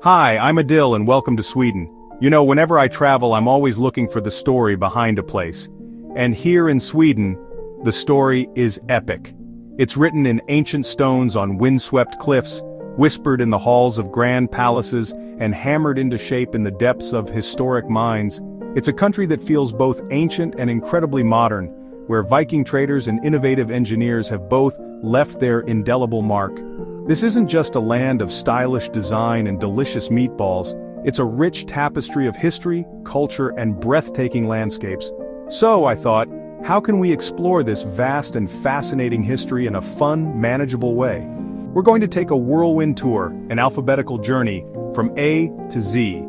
Hi, I'm Adil and welcome to Sweden. You know, whenever I travel, I'm always looking for the story behind a place. And here in Sweden, the story is epic. It's written in ancient stones on windswept cliffs, whispered in the halls of grand palaces, and hammered into shape in the depths of historic mines. It's a country that feels both ancient and incredibly modern, where Viking traders and innovative engineers have both left their indelible mark. This isn't just a land of stylish design and delicious meatballs, it's a rich tapestry of history, culture, and breathtaking landscapes. So, I thought, how can we explore this vast and fascinating history in a fun, manageable way? We're going to take a whirlwind tour, an alphabetical journey, from A to Z.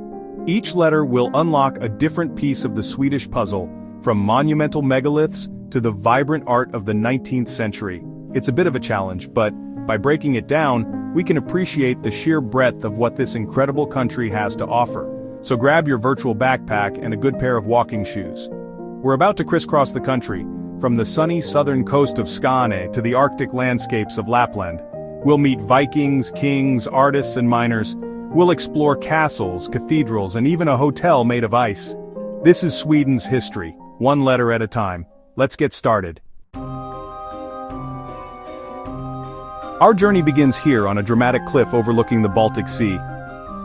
Each letter will unlock a different piece of the Swedish puzzle, from monumental megaliths to the vibrant art of the 19th century. It's a bit of a challenge, but by breaking it down, we can appreciate the sheer breadth of what this incredible country has to offer. So grab your virtual backpack and a good pair of walking shoes. We're about to crisscross the country, from the sunny southern coast of Skåne to the Arctic landscapes of Lapland. We'll meet Vikings, kings, artists, and miners. We'll explore castles, cathedrals, and even a hotel made of ice. This is Sweden's history, one letter at a time. Let's get started. Our journey begins here on a dramatic cliff overlooking the Baltic Sea.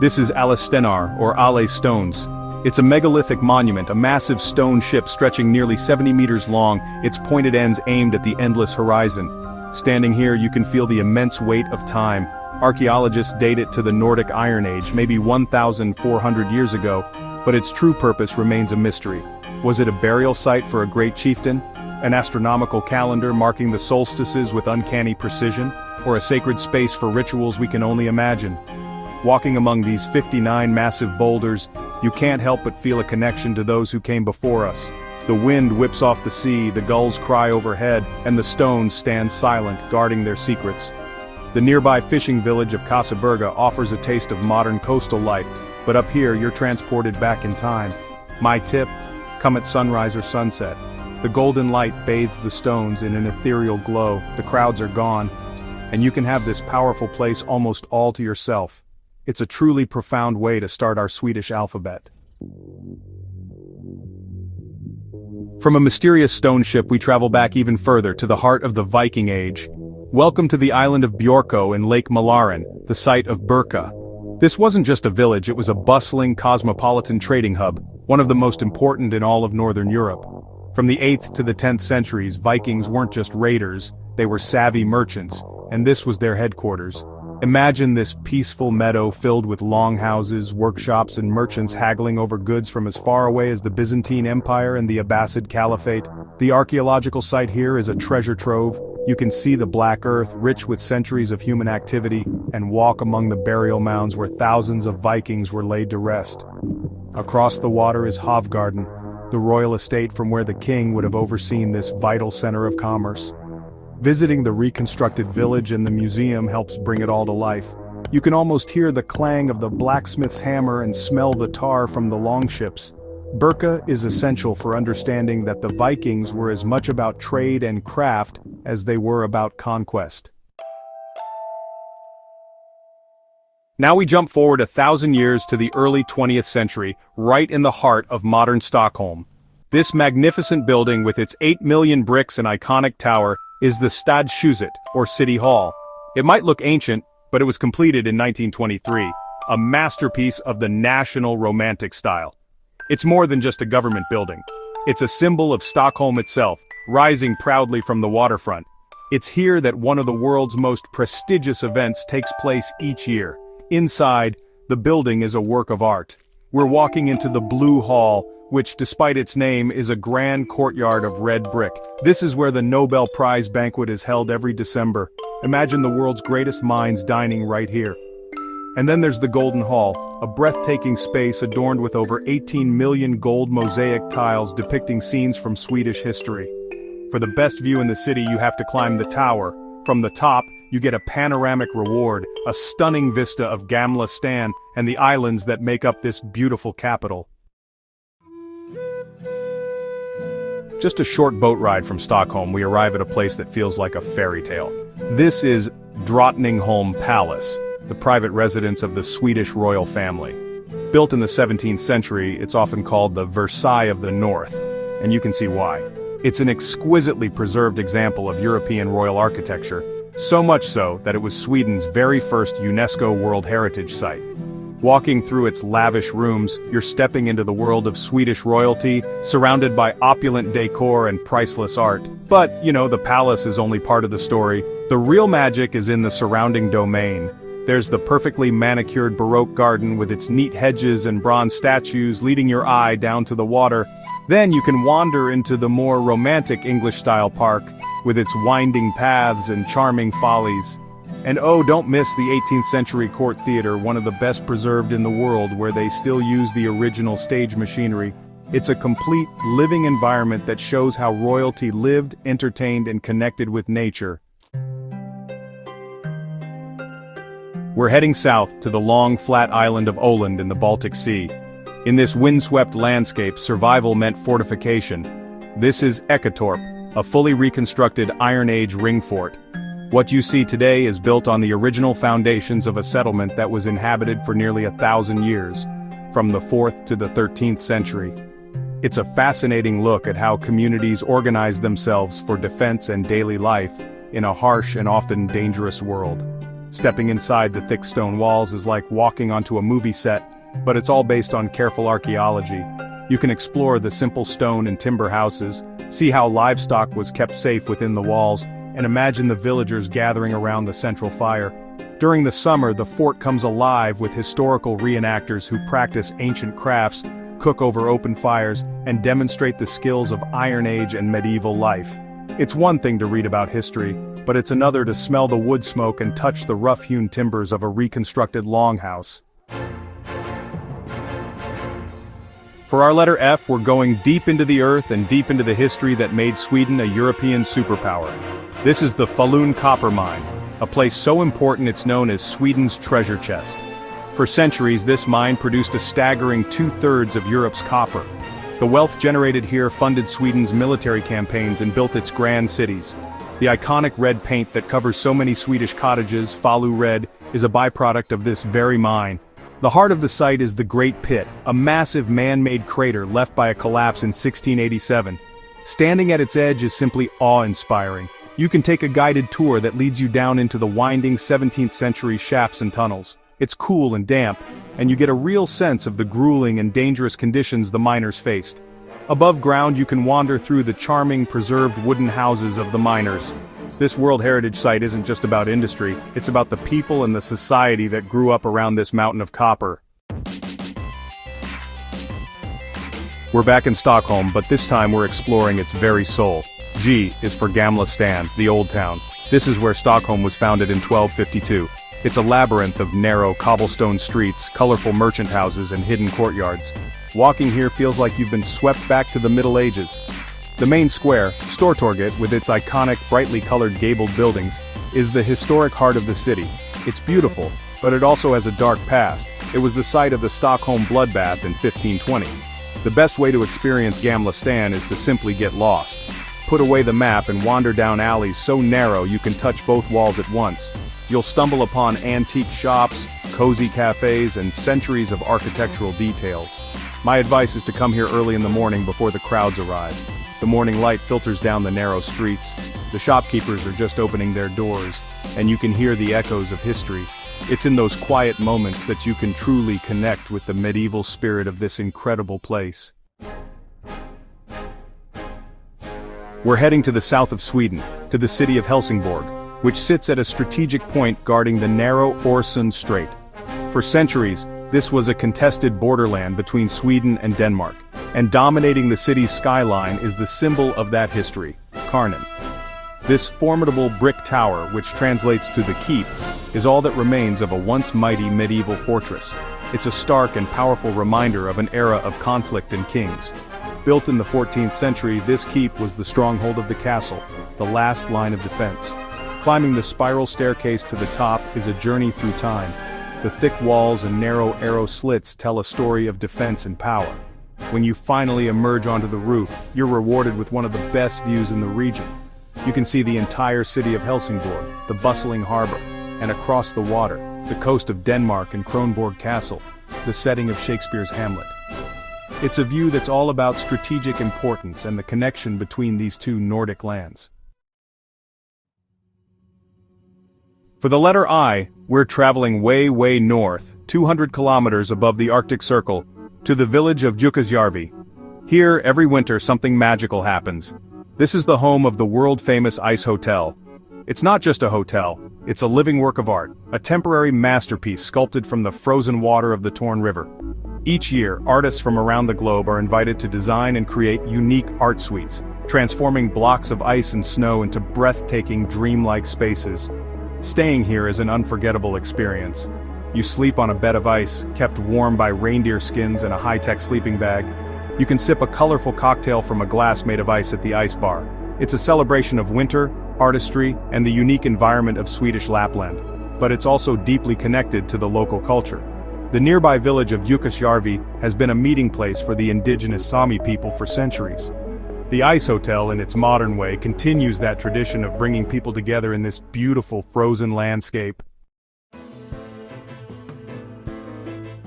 This is Alastenar, or Ale Stones. It's a megalithic monument, a massive stone ship stretching nearly 70 meters long, its pointed ends aimed at the endless horizon. Standing here, you can feel the immense weight of time. Archaeologists date it to the Nordic Iron Age, maybe 1,400 years ago, but its true purpose remains a mystery. Was it a burial site for a great chieftain? An astronomical calendar marking the solstices with uncanny precision? Or a sacred space for rituals we can only imagine? Walking among these 59 massive boulders, you can't help but feel a connection to those who came before us. The wind whips off the sea, the gulls cry overhead, and the stones stand silent, guarding their secrets. The nearby fishing village of Kaseberga offers a taste of modern coastal life, but up here you're transported back in time. My tip: come at sunrise or sunset. The golden light bathes the stones in an ethereal glow, the crowds are gone, and you can have this powerful place almost all to yourself. It's a truly profound way to start our Swedish alphabet. From a mysterious stone ship we travel back even further to the heart of the Viking Age. Welcome to the island of Björkö in Lake Mälaren, the site of Birka. This wasn't just a village, it was a bustling, cosmopolitan trading hub, one of the most important in all of Northern Europe. From the 8th to the 10th centuries, Vikings weren't just raiders, they were savvy merchants, and this was their headquarters. Imagine this peaceful meadow filled with longhouses, workshops, and merchants haggling over goods from as far away as the Byzantine Empire and the Abbasid Caliphate. The archaeological site here is a treasure trove. You can see the black earth, rich with centuries of human activity, and walk among the burial mounds where thousands of Vikings were laid to rest. Across the water is Hovgarden, the royal estate from where the king would have overseen this vital center of commerce. Visiting the reconstructed village and the museum helps bring it all to life. You can almost hear the clang of the blacksmith's hammer and smell the tar from the longships. Birka is essential for understanding that the Vikings were as much about trade and craft as they were about conquest. Now we jump forward 1,000 years to the early 20th century, right in the heart of modern Stockholm. This magnificent building with its 8 million bricks and iconic tower is the Stadshuset, or City Hall. It might look ancient, but it was completed in 1923, a masterpiece of the National Romantic style. It's more than just a government building. It's a symbol of Stockholm itself, rising proudly from the waterfront. It's here that one of the world's most prestigious events takes place each year. Inside, the building is a work of art. We're walking into the Blue Hall, which, despite its name, is a grand courtyard of red brick. This is where the Nobel Prize banquet is held every December. Imagine the world's greatest minds dining right here. And then there's the Golden Hall, a breathtaking space adorned with over 18 million gold mosaic tiles depicting scenes from Swedish history. For the best view in the city, you have to climb the tower. From the top, you get a panoramic reward, a stunning vista of Gamla Stan and the islands that make up this beautiful capital. Just a short boat ride from Stockholm, we arrive at a place that feels like a fairy tale. This is Drottningholm Palace. the private residence of the Swedish royal family. Built in the 17th century, it's often called the Versailles of the North, and you can see why. It's an exquisitely preserved example of European royal architecture, so much so that it was Sweden's very first UNESCO World Heritage Site. Walking through its lavish rooms, you're stepping into the world of Swedish royalty, surrounded by opulent decor and priceless art. But, the palace is only part of the story. The real magic is in the surrounding domain. There's the perfectly manicured Baroque garden with its neat hedges and bronze statues leading your eye down to the water. Then you can wander into the more romantic English-style park, with its winding paths and charming follies. And oh, don't miss the 18th century court theater, one of the best preserved in the world, where they still use the original stage machinery. It's a complete, living environment that shows how royalty lived, entertained, and connected with nature. We're heading south to the long, flat island of Åland in the Baltic Sea. In this windswept landscape, survival meant fortification. This is Eketorp, a fully reconstructed Iron Age ring fort. What you see today is built on the original foundations of a settlement that was inhabited for nearly 1,000 years, from the 4th to the 13th century. It's a fascinating look at how communities organize themselves for defense and daily life in a harsh and often dangerous world. Stepping inside the thick stone walls is like walking onto a movie set, but it's all based on careful archaeology. You can explore the simple stone and timber houses, see how livestock was kept safe within the walls, and imagine the villagers gathering around the central fire. During the summer, the fort comes alive with historical reenactors who practice ancient crafts, cook over open fires, and demonstrate the skills of Iron Age and medieval life. It's one thing to read about history, but it's another to smell the wood smoke and touch the rough-hewn timbers of a reconstructed longhouse. For our letter F, we're going deep into the earth and deep into the history that made Sweden a European superpower. This is the Falun copper mine, a place so important it's known as Sweden's treasure chest. For centuries, this mine produced a staggering 2/3 of Europe's copper. The wealth generated here funded Sweden's military campaigns and built its grand cities. The iconic red paint that covers so many Swedish cottages, Falu red, is a byproduct of this very mine. The heart of the site is the Great Pit, a massive man-made crater left by a collapse in 1687. Standing at its edge is simply awe-inspiring. You can take a guided tour that leads you down into the winding 17th century shafts and tunnels. It's cool and damp, and you get a real sense of the grueling and dangerous conditions the miners faced. Above ground you can wander through the charming, preserved wooden houses of the miners. This World Heritage Site isn't just about industry, it's about the people and the society that grew up around this mountain of copper. We're back in Stockholm, but this time we're exploring its very soul. G is for Gamla Stan, the Old Town. This is where Stockholm was founded in 1252. It's a labyrinth of narrow, cobblestone streets, colorful merchant houses, and hidden courtyards. Walking here feels like you've been swept back to the Middle Ages. The main square, Stortorget, with its iconic, brightly colored gabled buildings, is the historic heart of the city. It's beautiful, but it also has a dark past. It was the site of the Stockholm bloodbath in 1520. The best way to experience Gamla Stan is to simply get lost. Put away the map and wander down alleys so narrow you can touch both walls at once. You'll stumble upon antique shops, cozy cafes, and centuries of architectural details. My advice is to come here early in the morning before the crowds arrive. The morning light filters down the narrow streets. The shopkeepers are just opening their doors, and you can hear the echoes of history. It's in those quiet moments that you can truly connect with the medieval spirit of this incredible place. We're heading to the south of Sweden, to the city of Helsingborg, which sits at a strategic point guarding the narrow Øresund Strait. For centuries, this was a contested borderland between Sweden and Denmark, and dominating the city's skyline is the symbol of that history, Kvarnen. This formidable brick tower, which translates to the keep, is all that remains of a once mighty medieval fortress. It's a stark and powerful reminder of an era of conflict and kings. Built in the 14th century, this keep was the stronghold of the castle, the last line of defense. Climbing the spiral staircase to the top is a journey through time. The thick walls and narrow arrow slits tell a story of defense and power. When you finally emerge onto the roof, you're rewarded with one of the best views in the region. You can see the entire city of Helsingborg, the bustling harbor, and across the water, the coast of Denmark and Kronborg Castle, the setting of Shakespeare's Hamlet. It's a view that's all about strategic importance and the connection between these two Nordic lands. For the letter I, we're traveling way north, 200 kilometers above the Arctic Circle, to the village of Jukkasjärvi. Here, every winter something magical happens. This is the home of the world-famous Ice Hotel. It's not just a hotel, it's a living work of art, a temporary masterpiece sculpted from the frozen water of the Torn River. Each year, artists from around the globe are invited to design and create unique art suites, transforming blocks of ice and snow into breathtaking, dreamlike spaces. Staying here is an unforgettable experience. You sleep on a bed of ice, kept warm by reindeer skins and a high-tech sleeping bag. You can sip a colorful cocktail from a glass made of ice at the ice bar. It's a celebration of winter, artistry, and the unique environment of Swedish Lapland. But it's also deeply connected to the local culture. The nearby village of Jukkasjärvi has been a meeting place for the indigenous Sami people for centuries. The Ice Hotel, in its modern way, continues that tradition of bringing people together in this beautiful frozen landscape.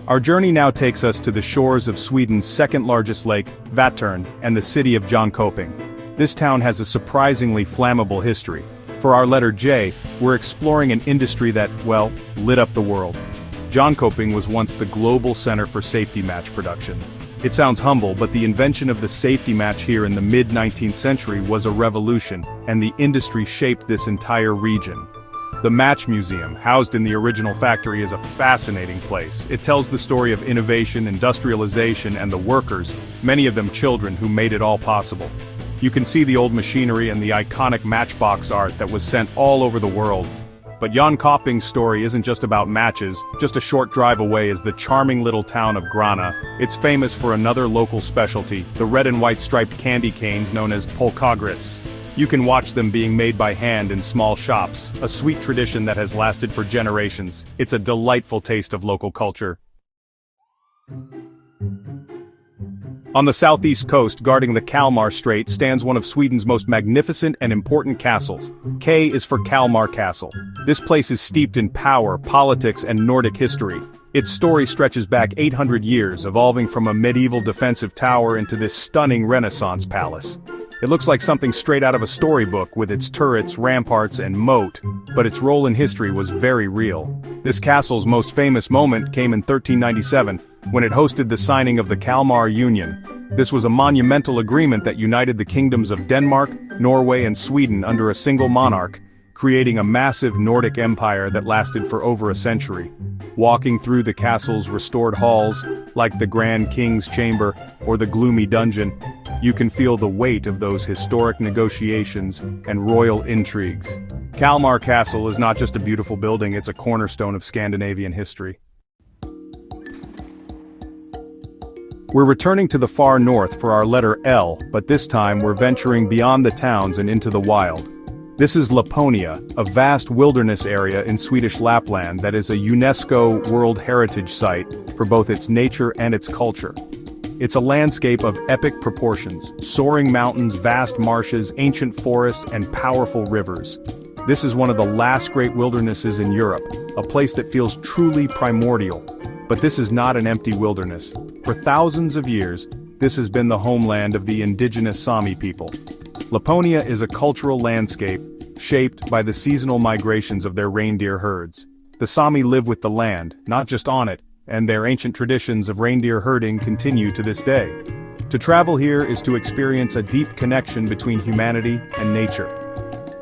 Our journey now takes us to the shores of Sweden's second-largest lake, Vättern, and the city of Jönköping. This town has a surprisingly flammable history. For our letter J, we're exploring an industry that, well, lit up the world. Jönköping was once the global center for safety match production. It sounds humble, but the invention of the safety match here in the mid-19th century was a revolution, and the industry shaped this entire region. The Match Museum, housed in the original factory, is a fascinating place. It tells the story of innovation, industrialization, and the workers, many of them children, who made it all possible. You can see the old machinery and the iconic matchbox art that was sent all over the world. But Jönköping's story isn't just about matches. Just a short drive away is the charming little town of Grana. It's famous for another local specialty, the red and white striped candy canes known as polkagris. You can watch them being made by hand in small shops, a sweet tradition that has lasted for generations. It's a delightful taste of local culture. On the southeast coast, guarding the Kalmar Strait, stands one of Sweden's most magnificent and important castles. K is for Kalmar Castle. This place is steeped in power, politics, and Nordic history. Its story stretches back 800 years, evolving from a medieval defensive tower into this stunning Renaissance palace. It looks like something straight out of a storybook, with its turrets, ramparts, and moat, but its role in history was very real. This castle's most famous moment came in 1397, when it hosted the signing of the Kalmar Union. This was a monumental agreement that united the kingdoms of Denmark, Norway, and Sweden under a single monarch, creating a massive Nordic empire that lasted for over a century. Walking through the castle's restored halls, like the Grand King's Chamber or the gloomy dungeon, you can feel the weight of those historic negotiations and royal intrigues. Kalmar Castle is not just a beautiful building, it's a cornerstone of Scandinavian history. We're returning to the far north for our letter L, but this time we're venturing beyond the towns and into the wild. This is Laponia, a vast wilderness area in Swedish Lapland that is a UNESCO World Heritage Site for both its nature and its culture. It's a landscape of epic proportions, soaring mountains, vast marshes, ancient forests, and powerful rivers. This is one of the last great wildernesses in Europe, a place that feels truly primordial. But this is not an empty wilderness. For thousands of years, this has been the homeland of the indigenous Sami people. Laponia is a cultural landscape shaped by the seasonal migrations of their reindeer herds. The Sami live with the land, not just on it, and their ancient traditions of reindeer herding continue to this day. To travel here is to experience a deep connection between humanity and nature.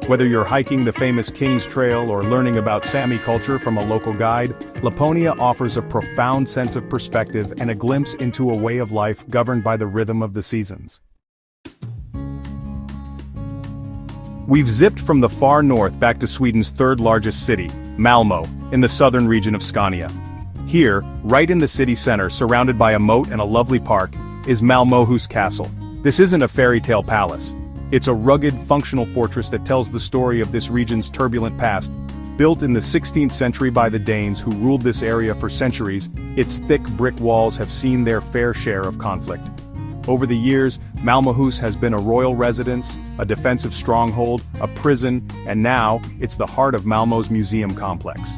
Whether you're hiking the famous King's Trail or learning about Sami culture from a local guide, Laponia offers a profound sense of perspective and a glimpse into a way of life governed by the rhythm of the seasons. We've zipped from the far north back to Sweden's third largest city, Malmö, in the southern region of Scania. Here, right in the city center, surrounded by a moat and a lovely park, is Malmöhus Castle. This isn't a fairy tale palace. It's a rugged, functional fortress that tells the story of this region's turbulent past. Built in the 16th century by the Danes who ruled this area for centuries, its thick brick walls have seen their fair share of conflict. Over the years, Malmöhus has been a royal residence, a defensive stronghold, a prison, and now, it's the heart of Malmö's museum complex.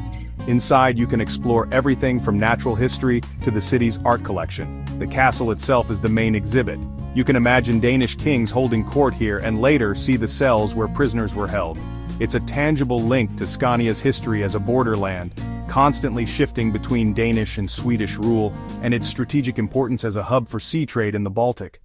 Inside you can explore everything from natural history to the city's art collection. The castle itself is the main exhibit. You can imagine Danish kings holding court here and later see the cells where prisoners were held. It's a tangible link to Scania's history as a borderland, constantly shifting between Danish and Swedish rule, and its strategic importance as a hub for sea trade in the Baltic.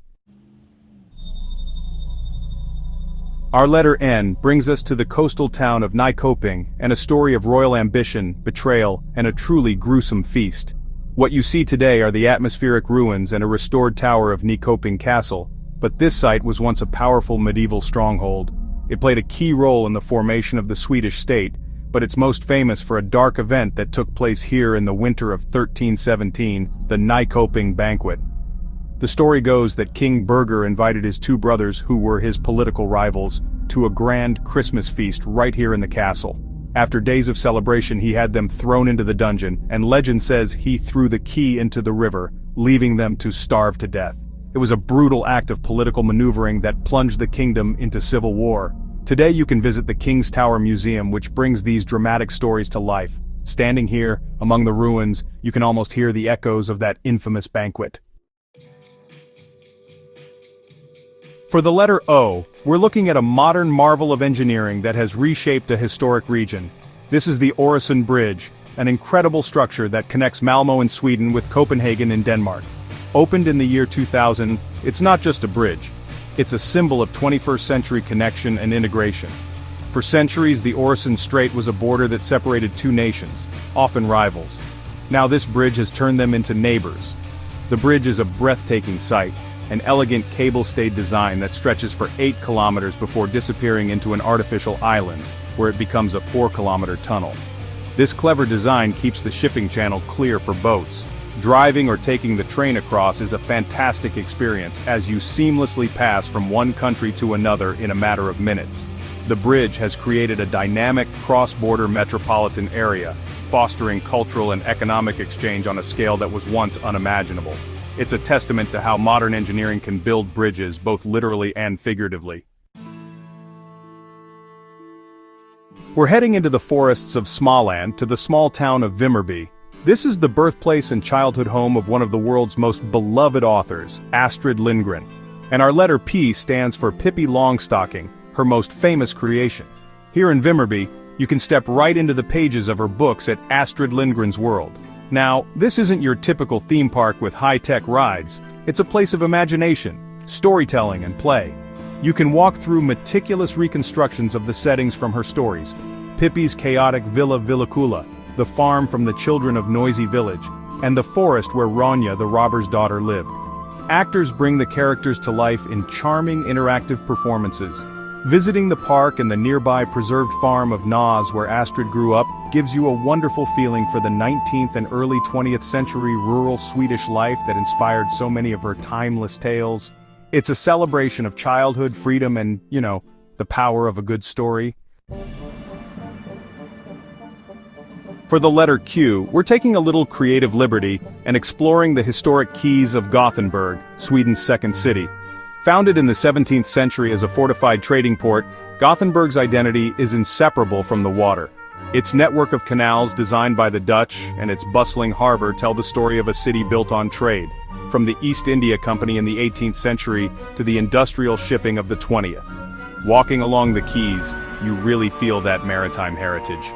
Our letter N brings us to the coastal town of Nykoping and a story of royal ambition, betrayal, and a truly gruesome feast. What you see today are the atmospheric ruins and a restored tower of Nykoping Castle, but this site was once a powerful medieval stronghold. It played a key role in the formation of the Swedish state, but it's most famous for a dark event that took place here in the winter of 1317, the Nykoping Banquet. The story goes that King Birger invited his two brothers, who were his political rivals, to a grand Christmas feast right here in the castle. After days of celebration, he had them thrown into the dungeon, and legend says he threw the key into the river, leaving them to starve to death. It was a brutal act of political maneuvering that plunged the kingdom into civil war. Today you can visit the King's Tower Museum, which brings these dramatic stories to life. Standing here, among the ruins, you can almost hear the echoes of that infamous banquet. For the letter O, we're looking at a modern marvel of engineering that has reshaped a historic region. This is the Øresund Bridge, an incredible structure that connects Malmö in Sweden with Copenhagen in Denmark. Opened in the year 2000, it's not just a bridge. It's a symbol of 21st century connection and integration. For centuries, the Øresund Strait was a border that separated two nations, often rivals. Now this bridge has turned them into neighbors. The bridge is a breathtaking sight, an elegant cable-stayed design that stretches for 8 kilometers before disappearing into an artificial island, where it becomes a 4-kilometer tunnel. This clever design keeps the shipping channel clear for boats. Driving or taking the train across is a fantastic experience as you seamlessly pass from one country to another in a matter of minutes. The bridge has created a dynamic cross-border metropolitan area, fostering cultural and economic exchange on a scale that was once unimaginable. It's a testament to how modern engineering can build bridges both literally and figuratively. We're heading into the forests of Småland to the small town of Vimmerby. This is the birthplace and childhood home of one of the world's most beloved authors, Astrid Lindgren. And our letter P stands for Pippi Longstocking, her most famous creation. Here in Vimmerby, you can step right into the pages of her books at Astrid Lindgren's World. Now, this isn't your typical theme park with high-tech rides. It's a place of imagination, storytelling, and play. You can walk through meticulous reconstructions of the settings from her stories. Pippi's chaotic Villa Villakula, the farm from the children of Noisy Village, and the forest where Ronja, the robber's daughter, lived. Actors bring the characters to life in charming interactive performances. Visiting the park and the nearby preserved farm of Nas where Astrid grew up gives you a wonderful feeling for the 19th and early 20th century rural Swedish life that inspired so many of her timeless tales. It's a celebration of childhood, freedom, and, the power of a good story. For the letter Q, we're taking a little creative liberty and exploring the historic quays of Gothenburg, Sweden's second city. Founded in the 17th century as a fortified trading port, Gothenburg's identity is inseparable from the water. Its network of canals designed by the Dutch and its bustling harbor tell the story of a city built on trade, from the East India Company in the 18th century to the industrial shipping of the 20th. Walking along the quays, you really feel that maritime heritage.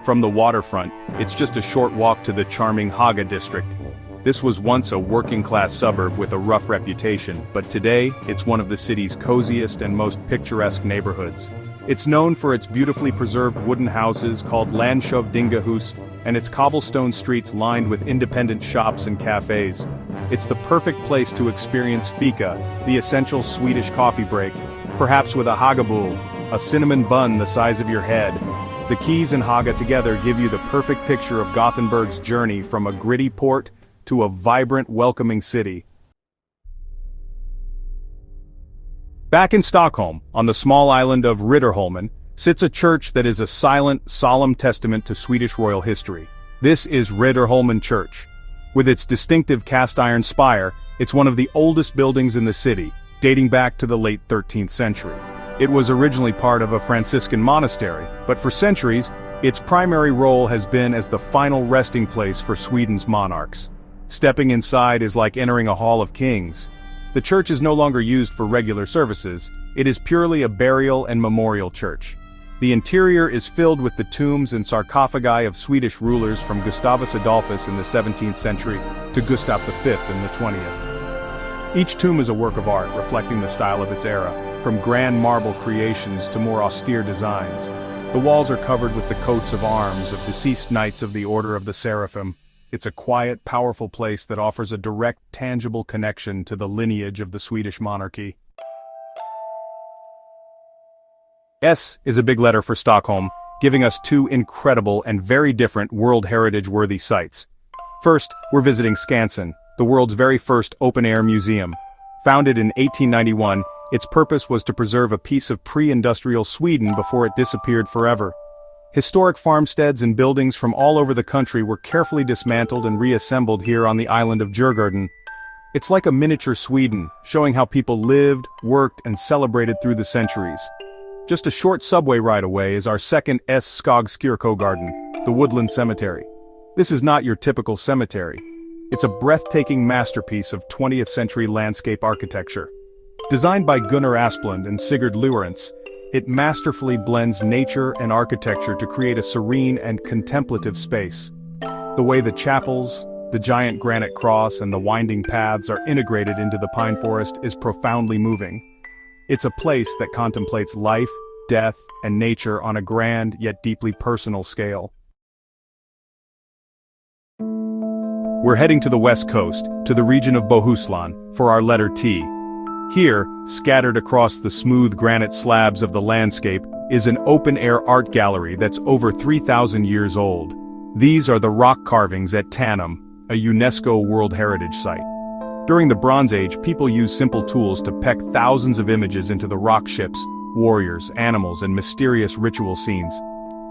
From the waterfront, it's just a short walk to the charming Haga district. This was once a working-class suburb with a rough reputation, but today, it's one of the city's coziest and most picturesque neighborhoods. It's known for its beautifully preserved wooden houses called Landskövdingehus, and its cobblestone streets lined with independent shops and cafes. It's the perfect place to experience fika, the essential Swedish coffee break, perhaps with a hagabull, a cinnamon bun the size of your head. The quays and Haga together give you the perfect picture of Gothenburg's journey from a gritty port to a vibrant, welcoming city. Back in Stockholm, on the small island of Riddarholmen, sits a church that is a silent, solemn testament to Swedish royal history. This is Riddarholmen Church. With its distinctive cast-iron spire, it's one of the oldest buildings in the city, dating back to the late 13th century. It was originally part of a Franciscan monastery, but for centuries, Its primary role has been as the final resting place for Sweden's monarchs. Stepping inside is like entering a hall of kings. The church is no longer used for regular services, it is purely a burial and memorial church. The interior is filled with the tombs and sarcophagi of Swedish rulers from Gustavus Adolphus in the 17th century to Gustav V in the 20th. Each tomb is a work of art reflecting the style of its era, from grand marble creations to more austere designs. The walls are covered with the coats of arms of deceased knights of the Order of the Seraphim. It's a quiet, powerful place that offers a direct, tangible connection to the lineage of the Swedish monarchy. S is a big letter for Stockholm, giving us two incredible and very different World Heritage-worthy sites. First, we're visiting Skansen, the world's very first open-air museum. Founded in 1891, its purpose was to preserve a piece of pre-industrial Sweden before it disappeared forever. Historic farmsteads and buildings from all over the country were carefully dismantled and reassembled here on the island of Djurgården. It's like a miniature Sweden, showing how people lived, worked, and celebrated through the centuries. Just a short subway ride away is our second Skogskyrkogården, the Woodland Cemetery. This is not your typical cemetery. It's a breathtaking masterpiece of 20th century landscape architecture. Designed by Gunnar Asplund and Sigurd Lorentz, it masterfully blends nature and architecture to create a serene and contemplative space. The way the chapels, the giant granite cross, and the winding paths are integrated into the pine forest is profoundly moving. It's a place that contemplates life, death, and nature on a grand yet deeply personal scale. We're heading to the west coast, to the region of Bohuslän, for our letter T. Here, scattered across the smooth granite slabs of the landscape, is an open-air art gallery that's over 3,000 years old. These are the rock carvings at Tanum, a UNESCO World Heritage Site. During the Bronze Age, people used simple tools to peck thousands of images into the rock ships, warriors, animals, and mysterious ritual scenes.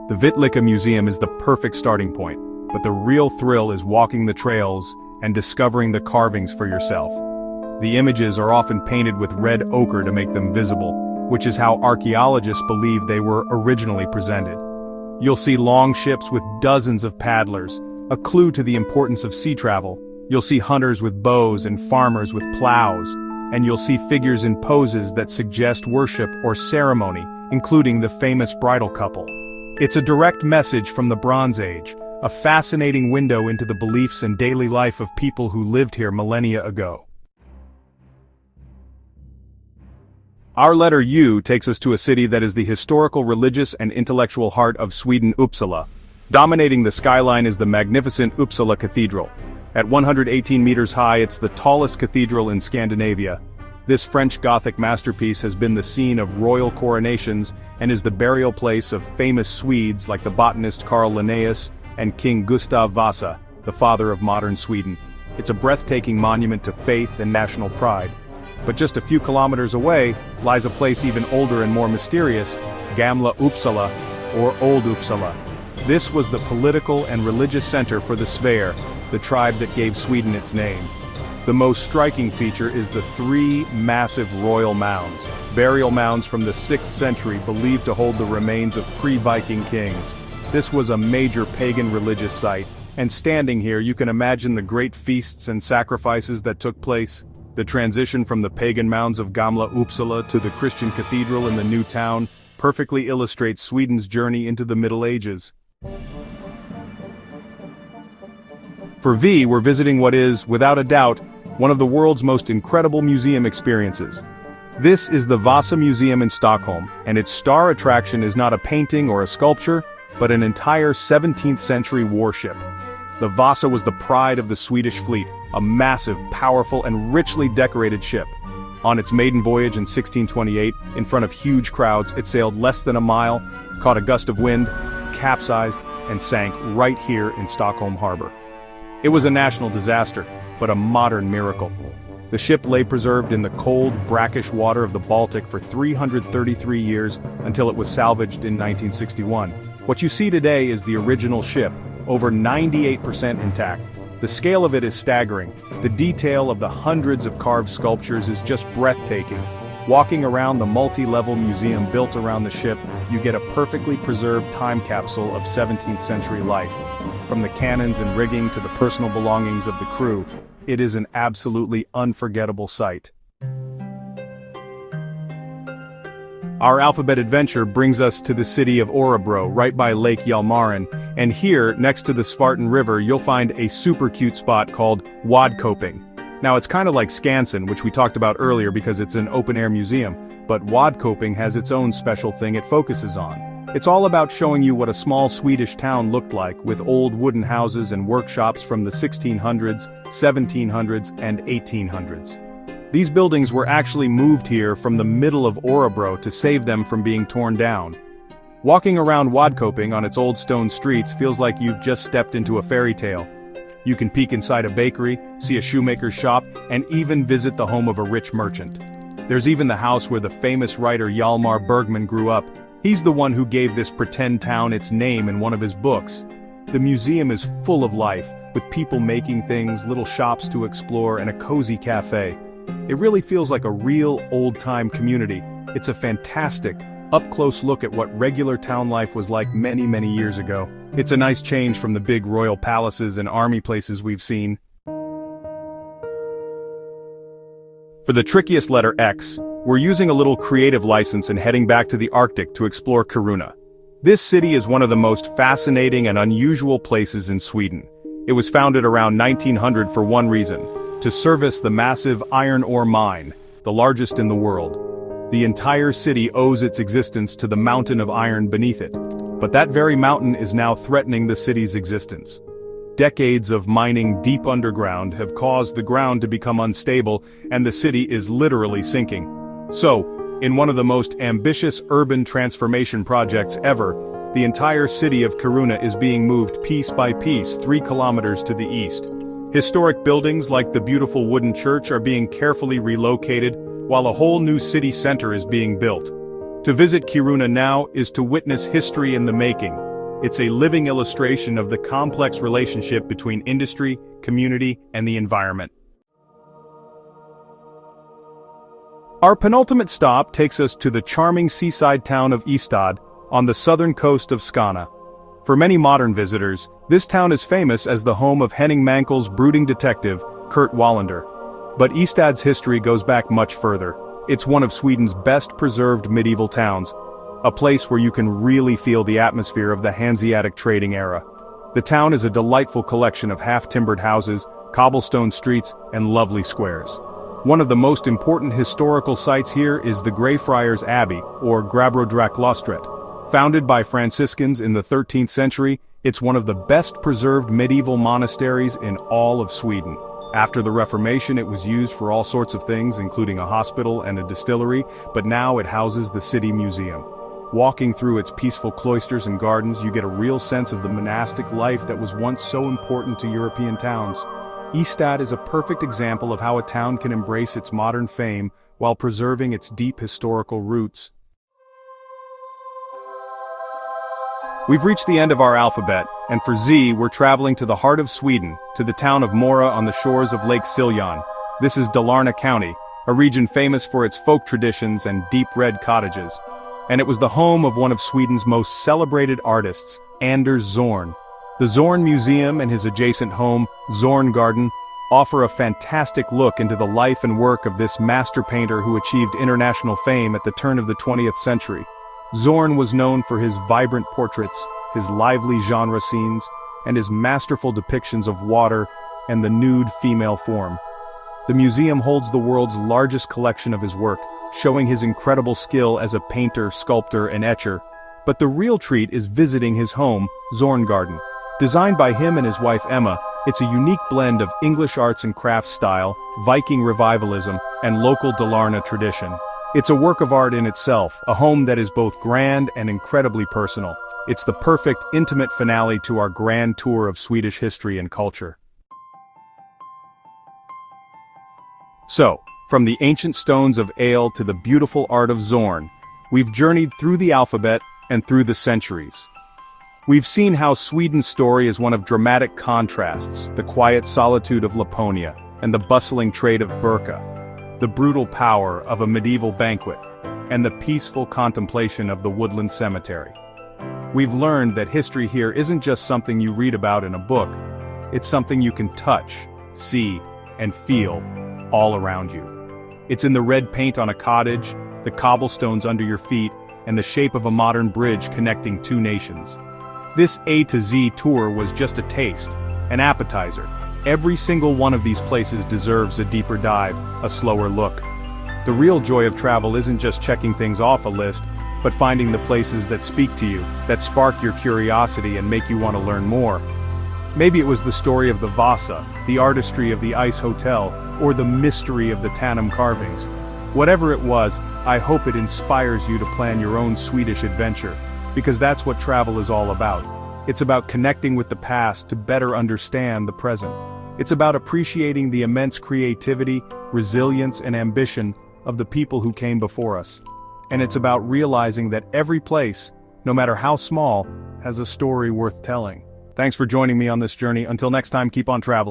The Vittlika Museum is the perfect starting point, but the real thrill is walking the trails and discovering the carvings for yourself. The images are often painted with red ochre to make them visible, which is how archaeologists believe they were originally presented. You'll see long ships with dozens of paddlers, a clue to the importance of sea travel. You'll see hunters with bows and farmers with plows, and you'll see figures in poses that suggest worship or ceremony, including the famous bridal couple. It's a direct message from the Bronze Age, a fascinating window into the beliefs and daily life of people who lived here millennia ago. Our letter U takes us to a city that is the historical, religious, and intellectual heart of Sweden, Uppsala. Dominating the skyline is the magnificent Uppsala Cathedral. At 118 meters high, it's the tallest cathedral in Scandinavia. This French Gothic masterpiece has been the scene of royal coronations and is the burial place of famous Swedes like the botanist Carl Linnaeus and King Gustav Vasa, the father of modern Sweden. It's a breathtaking monument to faith and national pride. But just a few kilometers away lies a place even older and more mysterious, Gamla Uppsala, or Old Uppsala. This was the political and religious center for the Svear, the tribe that gave Sweden its name. The most striking feature is the three massive royal mounds, burial mounds from the 6th century believed to hold the remains of pre-Viking kings. This was a major pagan religious site, and standing here you can imagine the great feasts and sacrifices that took place. The transition from the pagan mounds of Gamla Uppsala to the Christian cathedral in the new town perfectly illustrates Sweden's journey into the Middle Ages. For V, we're visiting what is, without a doubt, one of the world's most incredible museum experiences. This is the Vasa Museum in Stockholm, and its star attraction is not a painting or a sculpture, but an entire 17th century warship. The Vasa was the pride of the Swedish fleet, a massive, powerful, and richly decorated ship. On its maiden voyage in 1628, in front of huge crowds, it sailed less than a mile, caught a gust of wind, capsized, and sank right here in Stockholm harbor. It was a national disaster, but a modern miracle. The ship lay preserved in the cold, brackish water of the Baltic for 333 years until it was salvaged in 1961. What you see today is the original ship, over 98% intact. The scale of it is staggering. The detail of the hundreds of carved sculptures is just breathtaking. Walking around the multi-level museum built around the ship, you get a perfectly preserved time capsule of 17th century life. From the cannons and rigging to the personal belongings of the crew, it is an absolutely unforgettable sight. Our alphabet adventure brings us to the city of Orebro, right by Lake Yalmarin, and here, next to the Spartan River, you'll find a super cute spot called Wadcoping. Now it's kind of like Skansen, which we talked about earlier because it's an open-air museum, but Wadcoping has its own special thing it focuses on. It's all about showing you what a small Swedish town looked like, with old wooden houses and workshops from the 1600s, 1700s, and 1800s. These buildings were actually moved here from the middle of Orebro to save them from being torn down. Walking around Wadcoping on its old stone streets feels like you've just stepped into a fairy tale. You can peek inside a bakery, see a shoemaker's shop, and even visit the home of a rich merchant. There's even the house where the famous writer Hjalmar Bergman grew up. He's the one who gave this pretend town its name in one of his books. The museum is full of life, with people making things, little shops to explore, and a cozy cafe. It really feels like a real old-time community. It's a fantastic, up-close look at what regular town life was like many, many years ago. It's a nice change from the big royal palaces and army places we've seen. For the trickiest letter X, we're using a little creative license and heading back to the Arctic to explore Kiruna. This city is one of the most fascinating and unusual places in Sweden. It was founded around 1900 for one reason: to service the massive iron ore mine, the largest in the world. The entire city owes its existence to the mountain of iron beneath it. But that very mountain is now threatening the city's existence. Decades of mining deep underground have caused the ground to become unstable, and the city is literally sinking. So, in one of the most ambitious urban transformation projects ever, the entire city of Kiruna is being moved piece by piece 3 kilometers to the east. Historic buildings like the beautiful wooden church are being carefully relocated, while a whole new city center is being built. To visit Kiruna now is to witness history in the making. It's a living illustration of the complex relationship between industry, community, and the environment. Our penultimate stop takes us to the charming seaside town of Ystad, on the southern coast of Skåne. For many modern visitors, this town is famous as the home of Henning Mankell's brooding detective, Kurt Wallander. But Ystad's history goes back much further. It's one of Sweden's best-preserved medieval towns, a place where you can really feel the atmosphere of the Hanseatic trading era. The town is a delightful collection of half-timbered houses, cobblestone streets, and lovely squares. One of the most important historical sites here is the Greyfriars Abbey, or Gräbrodrakklostret. Founded by Franciscans in the 13th century, it's one of the best-preserved medieval monasteries in all of Sweden. After the Reformation, it was used for all sorts of things, including a hospital and a distillery, but now it houses the city museum. Walking through its peaceful cloisters and gardens, you get a real sense of the monastic life that was once so important to European towns. Ystad is a perfect example of how a town can embrace its modern fame while preserving its deep historical roots. We've reached the end of our alphabet, and for Z, we're traveling to the heart of Sweden, to the town of Mora on the shores of Lake Siljan. This is Dalarna County, a region famous for its folk traditions and deep red cottages. And it was the home of one of Sweden's most celebrated artists, Anders Zorn. The Zorn Museum and his adjacent home, Zorn Garden, offer a fantastic look into the life and work of this master painter who achieved international fame at the turn of the 20th century. Zorn was known for his vibrant portraits, his lively genre scenes, and his masterful depictions of water and the nude female form. The museum holds the world's largest collection of his work, showing his incredible skill as a painter, sculptor, and etcher. But the real treat is visiting his home, Zorn Garden. Designed by him and his wife Emma, it's a unique blend of English arts and crafts style, Viking revivalism, and local Dalarna tradition. It's a work of art in itself, a home that is both grand and incredibly personal. It's the perfect, intimate finale to our grand tour of Swedish history and culture. So, from the ancient stones of Ale to the beautiful art of Zorn, we've journeyed through the alphabet and through the centuries. We've seen how Sweden's story is one of dramatic contrasts, the quiet solitude of Laponia and the bustling trade of Birka. the brutal power of a medieval banquet, and the peaceful contemplation of the woodland cemetery. We've learned that history here isn't just something you read about in a book, it's something you can touch, see, and feel all around you. It's in the red paint on a cottage, the cobblestones under your feet, and the shape of a modern bridge connecting two nations. This A to Z tour was just a taste, an appetizer. Every single one of these places deserves a deeper dive, a slower look. The real joy of travel isn't just checking things off a list, but finding the places that speak to you, that spark your curiosity and make you want to learn more. Maybe it was the story of the Vasa, the artistry of the Ice Hotel, or the mystery of the Tanum carvings. Whatever it was, I hope it inspires you to plan your own Swedish adventure, because that's what travel is all about. It's about connecting with the past to better understand the present. It's about appreciating the immense creativity, resilience, and ambition of the people who came before us. And it's about realizing that every place, no matter how small, has a story worth telling. Thanks for joining me on this journey. Until next time, keep on traveling.